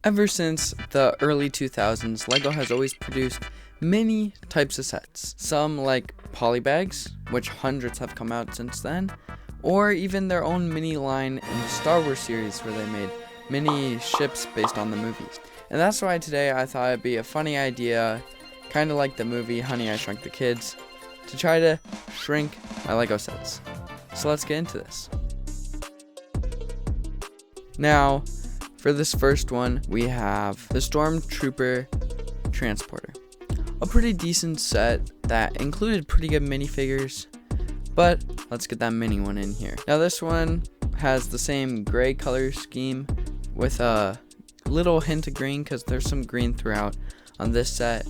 Ever since the early 2000s, LEGO has always produced many types of sets. Some like polybags, which hundreds have come out since then, or even their own mini line in the Star Wars series where they made mini ships based on the movies. And that's why today I thought it'd be a funny idea, kind of like the movie Honey, I Shrunk the Kids, to try to shrink my LEGO sets. So let's get into this. Now, for this first one, we have the Stormtrooper Transporter. A pretty decent set that included pretty good minifigures, but let's get that mini one in here. Now this one has the same gray color scheme with a little hint of green because there's some green throughout on this set,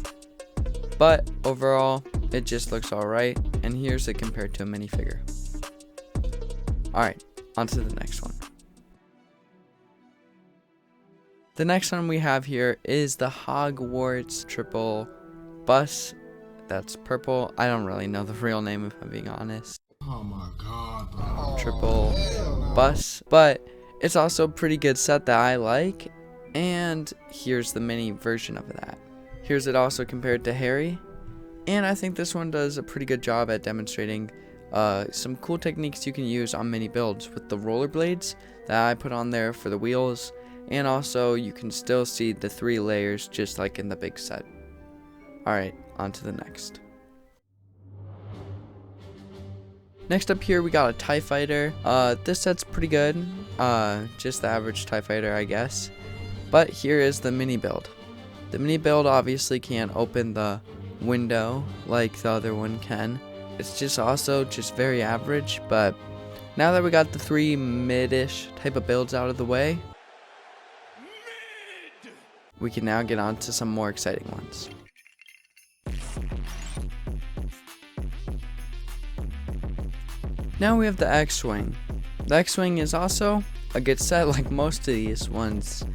but overall it just looks alright, and here's it compared to a minifigure. Alright, on to the next one. The next one we have here is the Hogwarts Triple Bus. That's purple. I don't really know the real name if I'm being honest. Oh my god, bro. Triple Bus. But it's also a pretty good set that I like. And here's the mini version of that. Here's it also compared to Harry. And I think this one does a pretty good job at demonstrating some cool techniques you can use on mini builds with the rollerblades that I put on there for the wheels. And also you can still see the 3 layers just like in the big set. Alright, on to the next. Next up here we got a TIE Fighter. This set's pretty good. Just the average TIE Fighter, I guess. But here is the mini build. The mini build obviously can't open the window like the other one can. It's just also just very average, but now that we got the 3 mid-ish type of builds out of the way, we can now get on to some more exciting ones. Now we have the X-Wing. The X-Wing is also a good set like most of these ones.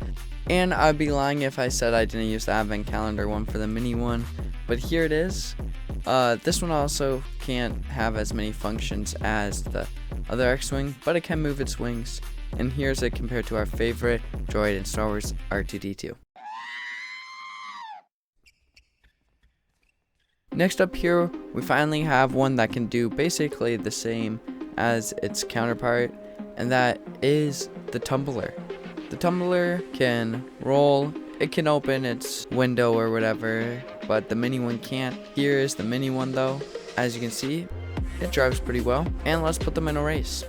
And I'd be lying if I said I didn't use the Advent Calendar one for the mini one. But here it is. This one also can't have as many functions as the other X-Wing, but it can move its wings. And here's it compared to our favorite droid in Star Wars, R2-D2. Next up here, we finally have one that can do basically the same as its counterpart, and that is the Tumbler. The Tumbler can roll, it can open its window or whatever, but the mini one can't. Here is the mini one though. As you can see, it drives pretty well, and let's put them in a race.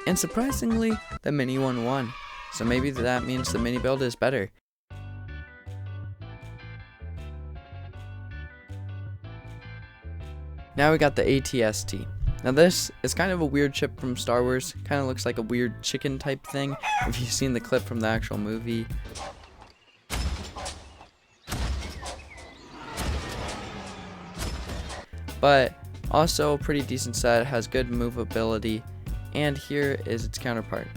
And surprisingly, the mini one won. So maybe that means the mini build is better. Now we got the AT-ST. Now this is kind of a weird ship from Star Wars. Kind of looks like a weird chicken type thing if you've seen the clip from the actual movie. But also a pretty decent set, has good movability, and here is its counterpart.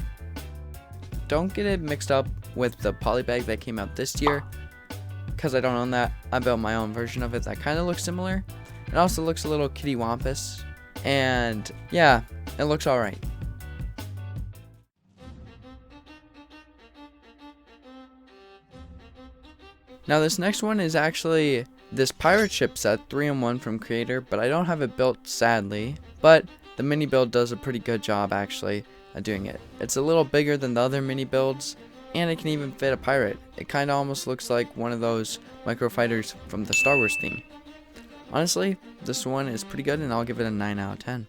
Don't get it mixed up with the polybag that came out this year, because I don't own that. I built my own version of it that kind of looks similar. It also looks a little kitty wampus, and yeah, it looks alright. Now this next one is actually this pirate ship set 3-in-1 from Creator, but I don't have it built sadly, but the mini build does a pretty good job actually at doing it. It's a little bigger than the other mini builds, and it can even fit a pirate. It kind of almost looks like one of those micro fighters from the Star Wars theme. Honestly, this one is pretty good, and I'll give it a 9 out of 10.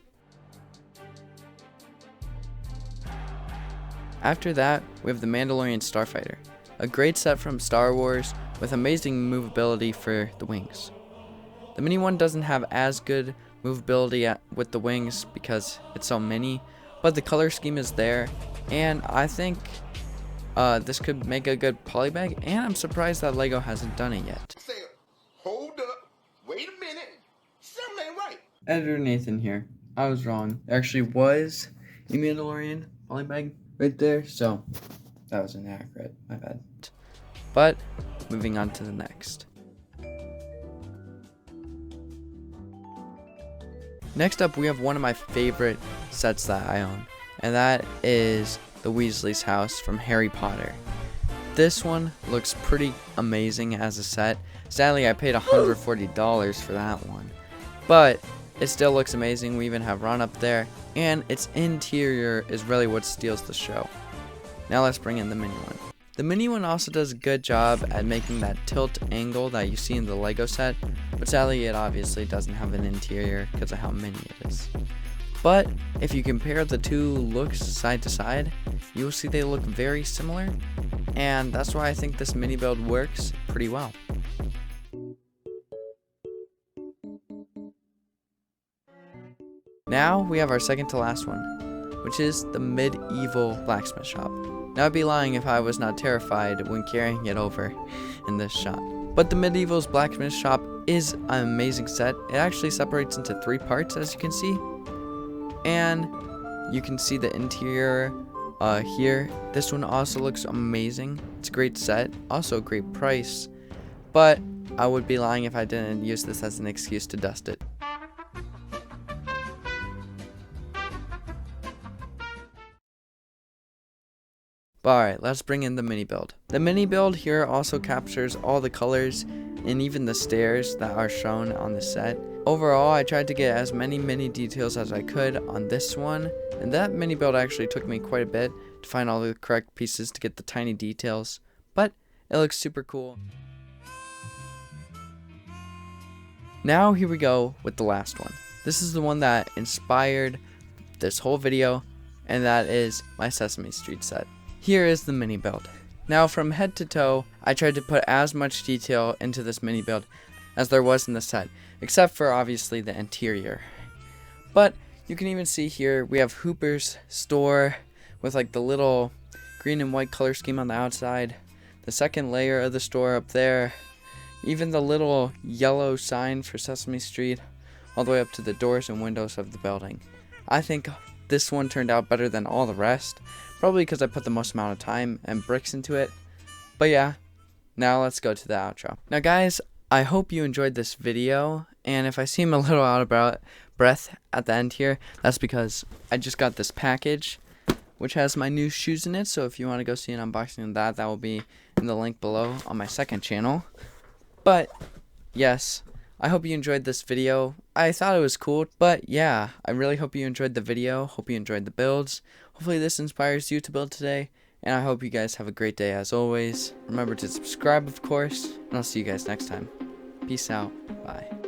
After that, we have the Mandalorian Starfighter, a great set from Star Wars with amazing movability for the wings. The mini one doesn't have as good movability with the wings because it's so mini, but the color scheme is there, and I think this could make a good polybag, and I'm surprised that LEGO hasn't done it yet. Hold up. Wait a minute. Something ain't right. Editor Nathan here. I was wrong. There actually was a Mandalorian polybag right there, so that was inaccurate. My bad. But moving on to the next. Next up, we have one of my favorite sets that I own, and that is the Weasley's house from Harry Potter. This one looks pretty amazing as a set. Sadly, I paid $140 for that one, but it still looks amazing. We even have Ron up there, and its interior is really what steals the show. Now let's bring in the mini one. The mini one also does a good job at making that tilt angle that you see in the Lego set, but sadly it obviously doesn't have an interior because of how mini it is. But if you compare the two looks side to side, you will see they look very similar, and that's why I think this mini build works pretty well. Now we have our second to last one, which is the medieval blacksmith shop. Now I'd be lying if I was not terrified when carrying it over in this shot. But the medieval's blacksmith shop is an amazing set. It actually separates into 3 parts, as you can see. And you can see the interior here. This one also looks amazing. It's a great set, also a great price. But I would be lying if I didn't use this as an excuse to dust it. But alright, let's bring in the mini build. The mini build here also captures all the colors and even the stairs that are shown on the set. Overall, I tried to get as many mini details as I could on this one, and that mini build actually took me quite a bit to find all the correct pieces to get the tiny details, but it looks super cool. Now here we go with the last one. This is the one that inspired this whole video, and that is my Sesame Street set. Here is the mini build. Now from head to toe, I tried to put as much detail into this mini build as there was in the set, except for obviously the interior. But you can even see here we have Hooper's store with like the little green and white color scheme on the outside, the second layer of the store up there, even the little yellow sign for Sesame Street, all the way up to the doors and windows of the building. I think this one turned out better than all the rest, probably because I put the most amount of time and bricks into it. But yeah, now let's go to the outro. Now guys, I hope you enjoyed this video, and if I seem a little out of breath at the end here, that's because I just got this package which has my new shoes in it, so if you want to go see an unboxing of that, that will be in the link below on my second channel. But yes, I hope you enjoyed this video. I thought it was cool, but yeah, I really hope you enjoyed the video. Hope you enjoyed the builds. Hopefully this inspires you to build today, and I hope you guys have a great day as always. Remember to subscribe, of course, and I'll see you guys next time. Peace out. Bye.